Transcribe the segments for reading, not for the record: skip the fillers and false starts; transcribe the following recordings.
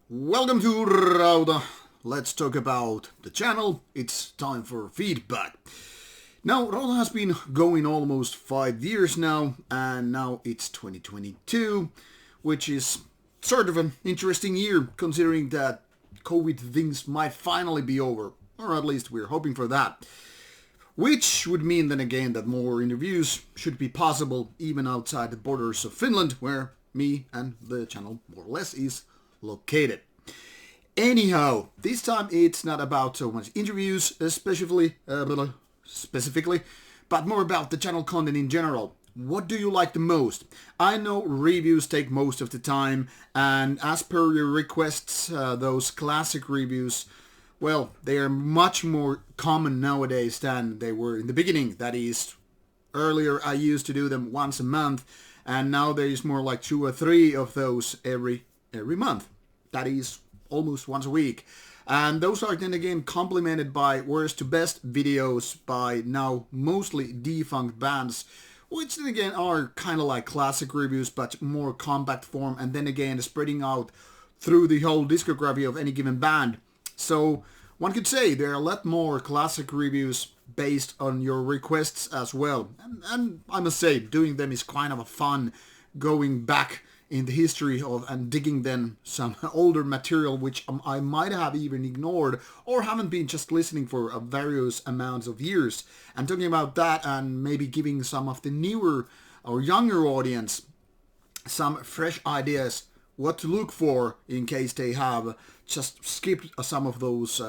Welcome to Rauta. Let's talk about the channel. It's time for feedback. Now, Rauta has been going almost 5 years now, and now it's 2022, which is sort of an interesting year considering that COVID things might finally be over, or at least we're hoping for that. Which would mean then again that more interviews should be possible even outside the borders of Finland, where me and the channel more or less is located. Anyhow, this time it's not about so much interviews specifically, but more about the channel content in general. What do you like the most? I know reviews take most of the time, and as per your requests, those classic reviews, well, they are much more common nowadays than they were in the beginning. That is, earlier I used to do them once a month, and now there is more like 2 or 3 of those every month. That is almost once a week. And those are then again complemented by worst to best videos by now mostly defunct bands, which then again are kind of like classic reviews but more compact form, and then again spreading out through the whole discography of any given band. So one could say there are a lot more classic reviews based on your requests as well. And I must say, doing them is kind of a fun, going back in the history of and digging then some older material which I might have even ignored or haven't been just listening for various amounts of years. And talking about that and maybe giving some of the newer or younger audience some fresh ideas what to look for in case they have just skipped some of those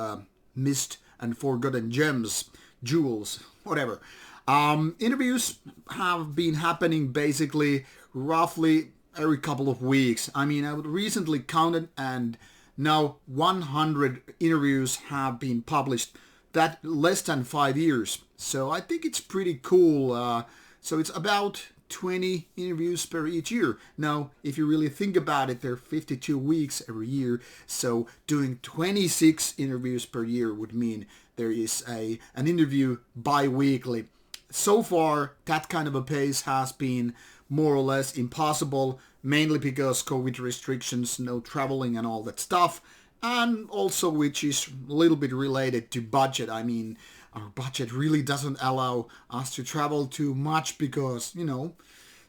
missed and forgotten gems, jewels, whatever. Interviews have been happening basically roughly every couple of weeks. I mean, I recently counted and now 100 interviews have been published. That less than 5 years. So I think it's pretty cool. So it's about 20 interviews per each year. Now, if you really think about it, there are 52 weeks every year. So doing 26 interviews per year would mean there is an interview bi-weekly. So far, that kind of a pace has been more or less impossible, mainly because COVID restrictions, no traveling and all that stuff, and also which is a little bit related to budget. I mean, our budget really doesn't allow us to travel too much because,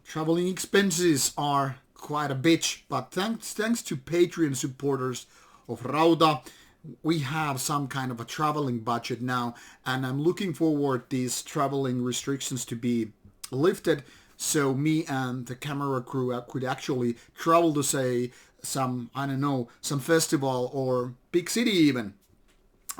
traveling expenses are quite a bitch. But thanks to Patreon supporters of Rauta, we have some kind of a traveling budget now, and I'm looking forward these traveling restrictions to be lifted so me and the camera crew could actually travel to, say, some festival or big city even.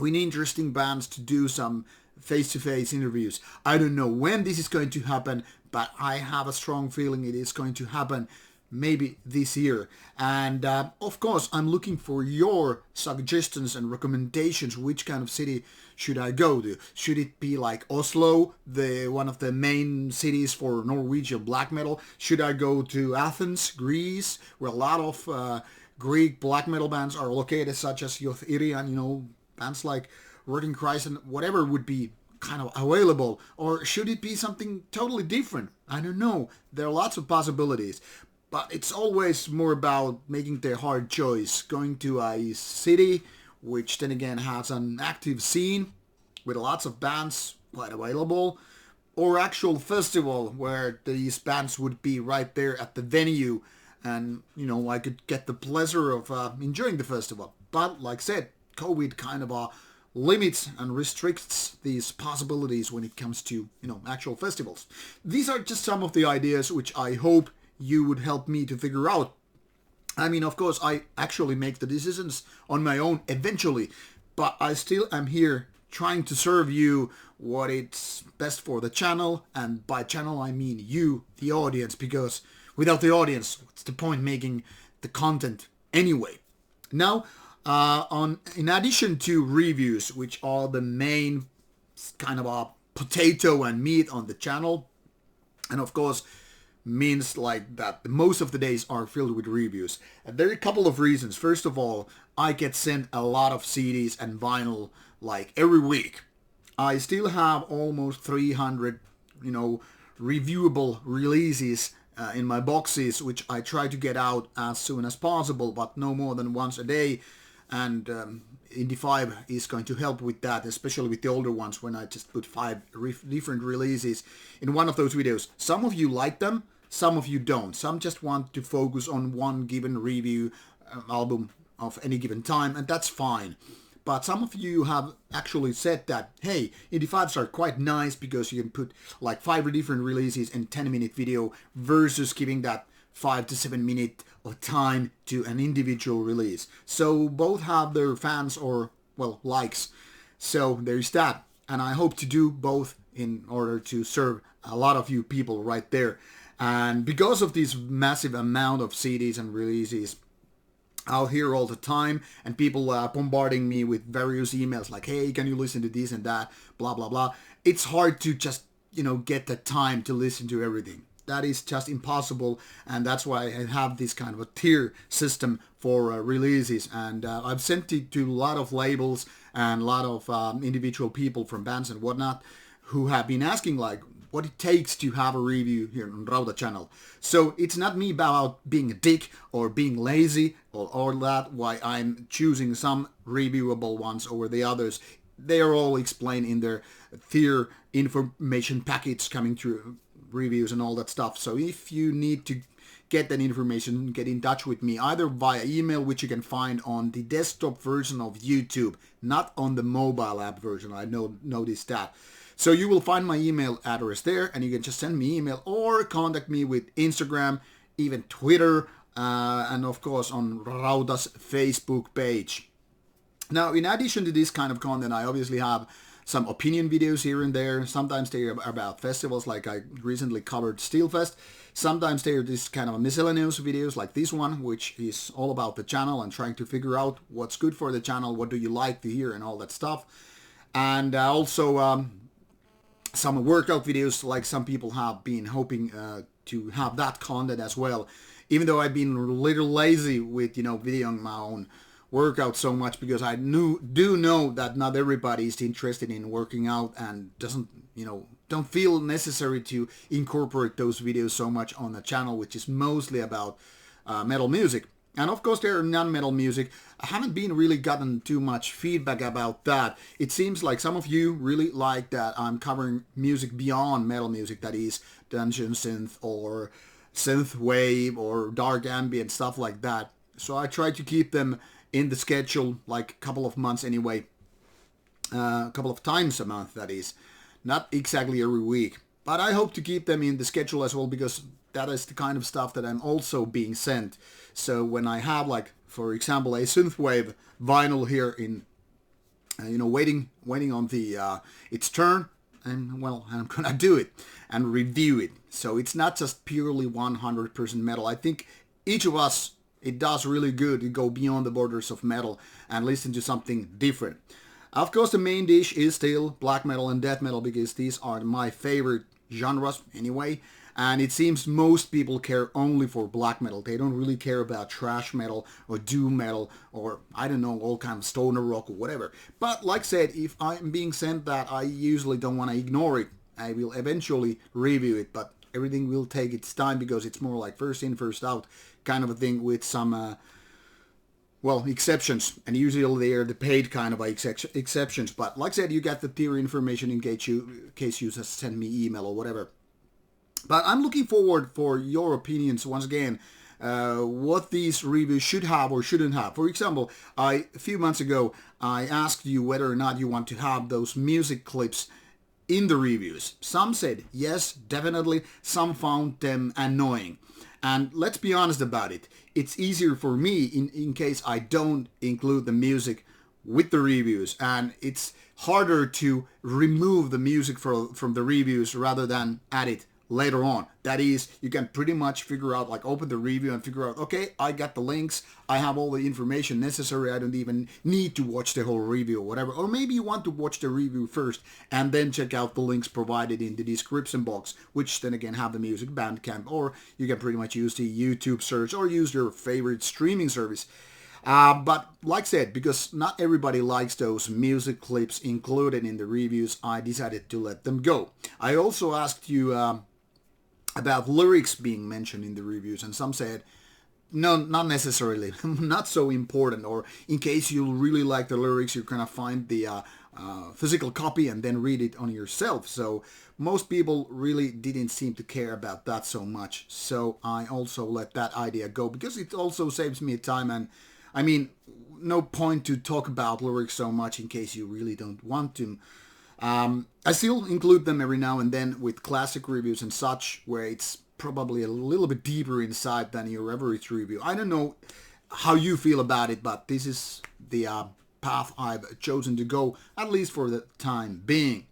We need interesting bands to do some face-to-face interviews. I don't know when this is going to happen, but I have a strong feeling it is going to happen maybe this year. And of course, I'm looking for your suggestions and recommendations. Which kind of city should I go to? Should it be like Oslo, one of the main cities for Norwegian black metal? Should I go to Athens, Greece, where a lot of Greek black metal bands are located, such as Yoth Irian, bands like Working Christ and whatever would be kind of available? Or should it be something totally different? I don't know. There are lots of possibilities. But it's always more about making the hard choice, going to a city which then again has an active scene with lots of bands quite available, or actual festival where these bands would be right there at the venue and, I could get the pleasure of enjoying the festival. But like I said, COVID kind of limits and restricts these possibilities when it comes to, actual festivals. These are just some of the ideas which I hope you would help me to figure out. I mean, of course, I actually make the decisions on my own eventually, but I still am here trying to serve you what it's best for the channel, and by channel I mean you, the audience, because without the audience, what's the point making the content anyway? Now, in addition to reviews, which are the main kind of a potato and meat on the channel, and of course, means like that most of the days are filled with reviews. And there are a couple of reasons. First of all, I get sent a lot of CDs and vinyl like every week. I still have almost 300, reviewable releases in my boxes, which I try to get out as soon as possible, but no more than once a day. And Indy 5 is going to help with that, especially with the older ones, when I just put 5 different releases in one of those videos. Some of you like them, some of you don't. Some just want to focus on one given review album of any given time, and that's fine. But some of you have actually said that, hey, Indy 5s are quite nice because you can put like 5 different releases in 10-minute video versus giving that 5 to 7 minute of time to an individual release. So both have their fans or, well, likes. So there's that. And I hope to do both in order to serve a lot of you people right there. And because of this massive amount of CDs and releases out here all the time, and people bombarding me with various emails like, hey, can you listen to this and that, blah, blah, blah. It's hard to just, get the time to listen to everything. That is just impossible, and that's why I have this kind of a tier system for releases. And I've sent it to a lot of labels and a lot of individual people from bands and whatnot who have been asking like what it takes to have a review here on Rauta channel. So it's not me about being a dick or being lazy or all that, why I'm choosing some reviewable ones over the others. They are all explained in their tier information packets coming through reviews and all that stuff. So if you need to get that information, get in touch with me either via email, which you can find on the desktop version of YouTube, not on the mobile app version. I noticed that. So you will find my email address there, and you can just send me email or contact me with Instagram, even Twitter, and of course on Rauta's Facebook page. Now, in addition to this kind of content, I obviously have some opinion videos here and there. Sometimes they're about festivals, like I recently covered Steelfest. Sometimes they're this kind of miscellaneous videos like this one, which is all about the channel and trying to figure out what's good for the channel, what do you like to hear and all that stuff. And also some workout videos, like some people have been hoping to have that content as well. Even though I've been a little lazy with, videoing my own workout so much, because I do know that not everybody is interested in working out and don't feel necessary to incorporate those videos so much on the channel, which is mostly about metal music. And of course there are non-metal music. I haven't been really gotten too much feedback about that. It seems like some of you really like that I'm covering music beyond metal music, that is dungeon synth or synth wave or dark ambient, stuff like that. So I try to keep them in the schedule like a couple of months anyway. A couple of times a month, that is. Not exactly every week. But I hope to keep them in the schedule as well, because that is the kind of stuff that I'm also being sent. So when I have, like, for example, a synthwave vinyl here in, waiting on the its turn, and well, I'm gonna do it and review it. So it's not just purely 100% metal. I think each of us, it does really good to go beyond the borders of metal and listen to something different. Of course, the main dish is still black metal and death metal, because these are my favorite genres anyway. And it seems most people care only for black metal. They don't really care about thrash metal or doom metal or, I don't know, all kind of stoner rock or whatever. But like I said, if I'm being sent that, I usually don't want to ignore it. I will eventually review it, but everything will take its time, because it's more like first in, first out kind of a thing, with some, exceptions. And usually they are the paid kind of exceptions. But like I said, you get the theory information in case you just send me email or whatever. But I'm looking forward for your opinions once again, what these reviews should have or shouldn't have. For example, a few months ago, I asked you whether or not you want to have those music clips in the reviews. Some said yes, definitely. Some found them annoying. And let's be honest about it. It's easier for me in case I don't include the music with the reviews. And it's harder to remove the music from the reviews rather than add it later on. That is, you can pretty much figure out, like, open the review and figure out, okay, I got the links, I have all the information necessary, I don't even need to watch the whole review or whatever. Or maybe you want to watch the review first and then check out the links provided in the description box, which then again have the music, Bandcamp, or you can pretty much use the YouTube search or use your favorite streaming service. But like I said, because not everybody likes those music clips included in the reviews, I decided to let them go. I also asked you about lyrics being mentioned in the reviews, and some said no, not necessarily, not so important, or in case you really like the lyrics, you're gonna find the physical copy and then read it on yourself. So most people really didn't seem to care about that so much, so I also let that idea go, because it also saves me time. And I mean, no point to talk about lyrics so much in case you really don't want to. I still include them every now and then with classic reviews and such, where it's probably a little bit deeper inside than your average review. I don't know how you feel about it, but this is the path I've chosen to go, at least for the time being.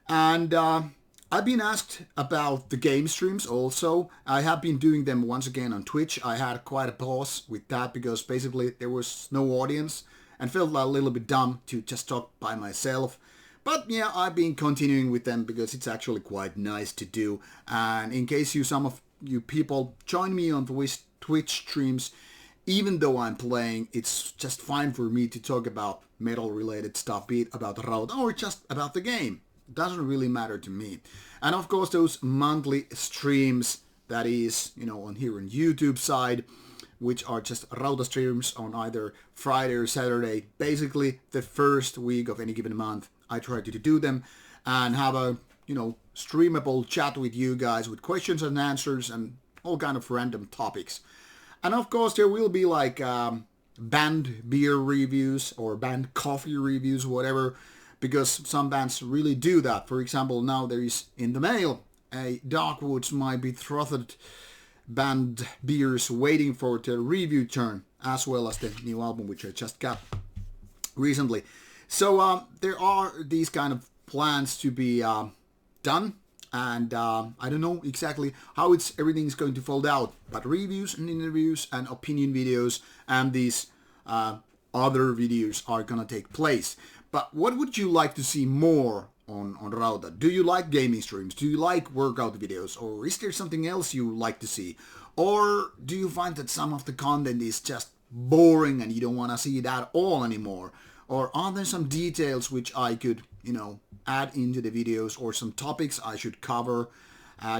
And I've been asked about the game streams also. I have been doing them once again on Twitch. I had quite a pause with that because basically there was no audience and felt a little bit dumb to just talk by myself. But yeah, I've been continuing with them because it's actually quite nice to do. And in case some of you people join me on the Twitch streams, even though I'm playing, it's just fine for me to talk about metal related stuff, be it about Rauta or just about the game. It doesn't really matter to me. And of course those monthly streams, that is, on here on YouTube side, which are just Rauta streams on either Friday or Saturday, basically the first week of any given month. I try to do them and have a, streamable chat with you guys with questions and answers and all kind of random topics. And of course there will be like band beer reviews or band coffee reviews, whatever, because some bands really do that. For example, now there is in the mail a Darkwood's My Betrothed band beers waiting for the review turn, as well as the new album which I just got recently. So there are these kind of plans to be done, and I don't know exactly how everything's going to fold out, but reviews and interviews and opinion videos and these other videos are gonna take place. But what would you like to see more on Rauta? Do you like gaming streams? Do you like workout videos? Or is there something else you like to see? Or do you find that some of the content is just boring and you don't want to see it at all anymore? Or are there some details which I could, add into the videos, or some topics I should cover?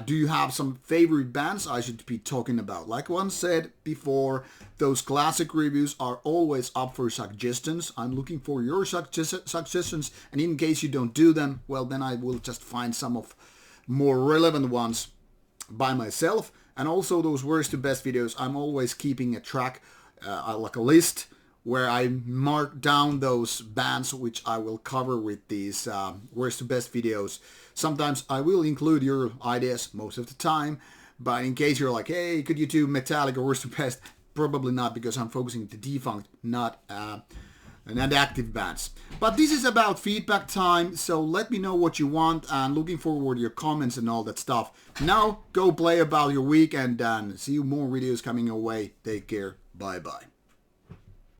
Do you have some favorite bands I should be talking about? Like one said before, those classic reviews are always up for suggestions. I'm looking for your suggestions, and in case you don't do them, well, then I will just find some of more relevant ones by myself. And also those worst to best videos, I'm always keeping a track, like a list, where I mark down those bands which I will cover with these worst to best videos. Sometimes I will include your ideas, most of the time, but in case you're like, hey, could you do Metallica worst to best? Probably not, because I'm focusing to defunct, not active bands. But this is about feedback time, so let me know what you want, and looking forward to your comments and all that stuff. Now, go play about your week, and see you more videos coming your way. Take care. Bye-bye.